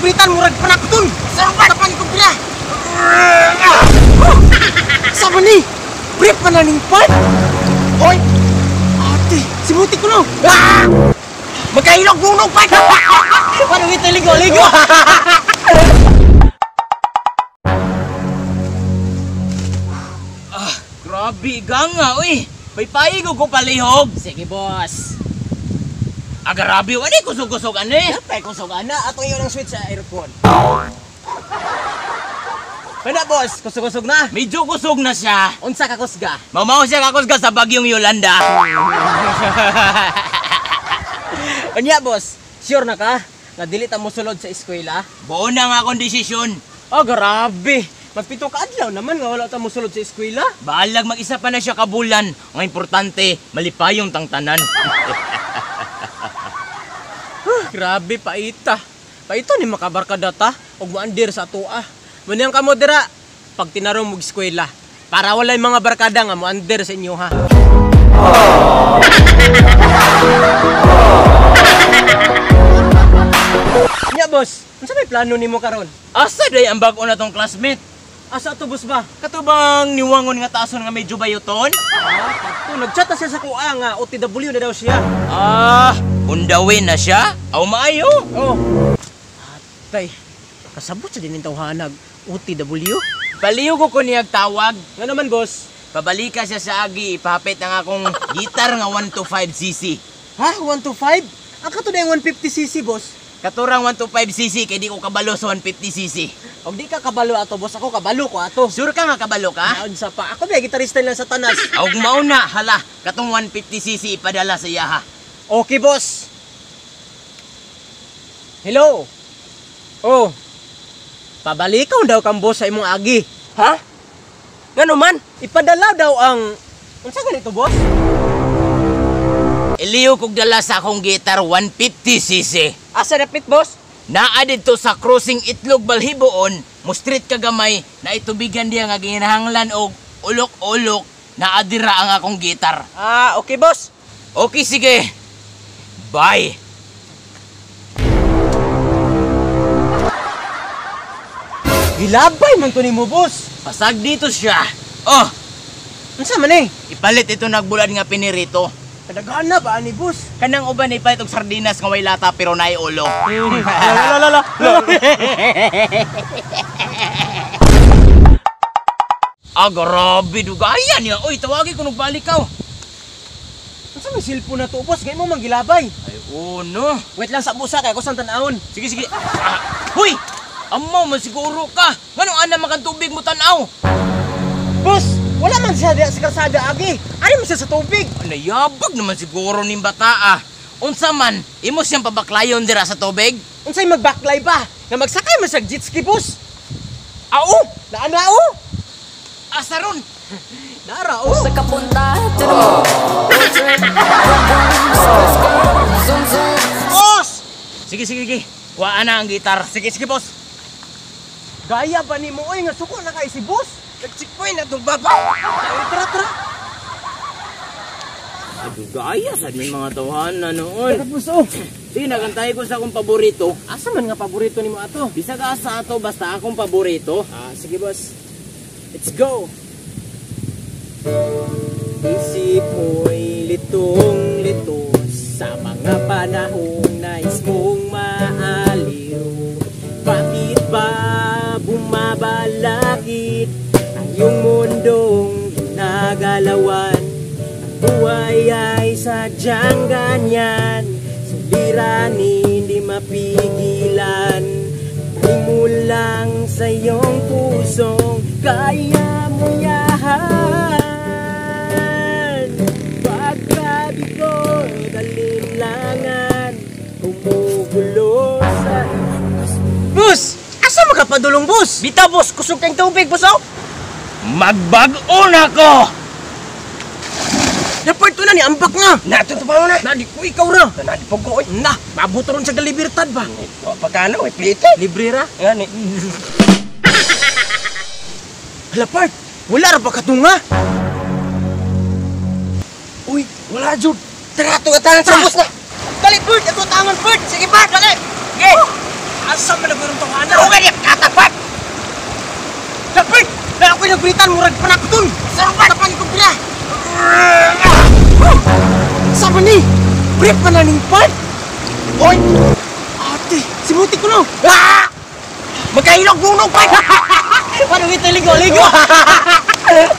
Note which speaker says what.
Speaker 1: kalibritan murag panakton. Sarap tapan ko pila. Sama ni. Brief pa na ning part. Oy. Ate, simuti ko no. Magkailog bunog pa. Paano kita ligo-ligo?
Speaker 2: Grabe, ganga, uy. Paypayig ko palihog.
Speaker 1: Sige, boss.
Speaker 2: Grabe, wala kusog-kusog, ane.
Speaker 1: Napay kusog, ana. Ato yun ang switch sa aircon. Pwede, boss. Kusog-kusog na.
Speaker 2: Medyo kusog na siya.
Speaker 1: Unsa ka kusga?
Speaker 2: Mamaw siya kakusga sa bagyong Yolanda.
Speaker 1: Anya, boss. Sure na ka? Na dili ta mo sulod sa eskwela?
Speaker 2: Buo na nga akong desisyon.
Speaker 1: Grabe. Magpito ka adlaw naman nga wala ta mo sulod sa eskwela.
Speaker 2: Bahalag mag-isa pa na siya kabulan. Ang importante, malipayong tangtanan.
Speaker 1: Grabe, paita. Paito ni makabarkada ta og maandir sa atoa. Munang kamo dira pag tinarong mo eskwela para walay mga barkada nga maandir sa inyo, ha. Nya, boss, unsa may plano nimo karon?
Speaker 2: Asa day ang bag-o na tong classmate?
Speaker 1: Asa to, boss ba?
Speaker 2: Katubang niwangon nga tason nga medyo bayoton?
Speaker 1: Kato, nagchat na siya sa kuha nga OTW na daw siya.
Speaker 2: Undawin na siya? Aw maayo.
Speaker 1: Oh. Atay, kasabot sa din tawhanag OTW.
Speaker 2: Baliw ko niyag tawag.
Speaker 1: Nga naman, boss.
Speaker 2: Pabalika siya sa agi, ipapit ang akong gitar nga 125cc.
Speaker 1: Ha? 125? Ang kato na yung 150cc, boss.
Speaker 2: Katurang 125cc kay di ko kabalo sa 150cc.
Speaker 1: Og di ka kabalo ato, boss. Ako kabalo ko ato.
Speaker 2: Sure ka nga kabalo ka?
Speaker 1: Naon sa pa. Ako ba, gitarista lang sa tanas.
Speaker 2: Og mauna, hala, katong 150cc ipadala sa iyaha.
Speaker 1: Okay, boss. Hello. Oh. Pabalikaw daw kang boss sa imong agi. Ha? Ngano man? Ipadala daw ang... Unsa ganito, boss?
Speaker 2: Iliw kog dala sa akong gitar 150cc.
Speaker 1: Asa dapit, boss?
Speaker 2: Naa dito sa crossing Itlog Balhiboon, mo street kagamay na itubigan diya nga ginahanglan og ulok-ulok na adira ang akong gitar.
Speaker 1: Okay, boss.
Speaker 2: Okay, sige. Bye.
Speaker 1: Gilabay man to nimo, boss.
Speaker 2: Pasag dito siya. Oh,
Speaker 1: Unsa man eh?
Speaker 2: ipalit ito nagbulad nga pinirito.
Speaker 1: Kadaghan na ba ani, boss?
Speaker 2: Kanang uban ipalit og sardinas nga way lata pero naay ulo.
Speaker 1: La.
Speaker 2: Grabe dugayan niya. Oy, tawagi ko balik ka.
Speaker 1: Unsa may cellphone na to, boss? Ngay mo manggilabay.
Speaker 2: Ay, no.
Speaker 1: Wait lang sa busa kay ko sang tan-awon.
Speaker 2: Sige. Huy! Amaw man siguro ka. Nganong ana makan tubig mo tan-aw?
Speaker 1: Boss, wala man siya diya sa kalsada agi. Ari man siya sa tubig.
Speaker 2: Nayabag naman siguro ning bata. Unsa man, imo siyang pabaklayon dira sa tubig?
Speaker 1: Unsay magbaklay ba? Nga magsakay man sa jet ski, boss. Ao! Naanao!
Speaker 2: Asaron!
Speaker 1: Narao!
Speaker 3: Sa kapunta,
Speaker 1: Boss!
Speaker 2: Sige. Kuhaan na ang gitar. Sige, boss.
Speaker 1: Gaya ba ni mo? Oy, nga suko na kay si boss.
Speaker 2: Nagsikpoy na itong baba.
Speaker 1: Tara.
Speaker 2: Gaya sa din mga tawahan na noon.
Speaker 1: Tara, boss, oh.
Speaker 2: Sige, nagantay ko sa akong paborito.
Speaker 1: Asa man nga paborito ni mo ato?
Speaker 2: Bisa ka sa ato, basta akong paborito.
Speaker 1: Sige, boss. Let's go! Isip mo'y litong-lito sa mga panahong nais mong maaliw. Bakit ba bumabalakid ang iyong mundong ginagalawan? Ang buhay ay sadyang ganyan, suliranin di mapigilan. Mo lang sa iyong pusong kaya mo yahan. Pagkabiko'y kalinlangan, kumugulo sa... Boss! Asa makapadulong, boss? Bita, boss! Kusog kang tubig, boss, oh!
Speaker 2: Magbag-o na ko!
Speaker 1: Napart ko na ni, ambak nga!
Speaker 2: Natutupan mo na!
Speaker 1: Nadi ko ikaw ra!
Speaker 2: Nadi po ko,
Speaker 1: Na! Mabuto ron sa galibirtad ba?
Speaker 2: pagkano, plite?
Speaker 1: Libre ra?
Speaker 2: Yan eh.
Speaker 1: Hala, part! Wala ra ba katunga? Uy, wala, Jud! Tara, tunga-tangan sa boss na! Dali, Bert! Ito tangan, Bert! Sige, Bert! Dali! Sige! Asa man nagkaroon pinabritan murag prakton. Sarap pa ni ko pila. Sama ni. Brief pa na ning part. Oy. Ate, simuti ko no. Magkailog bunog pa. Paano kita ligo-ligo?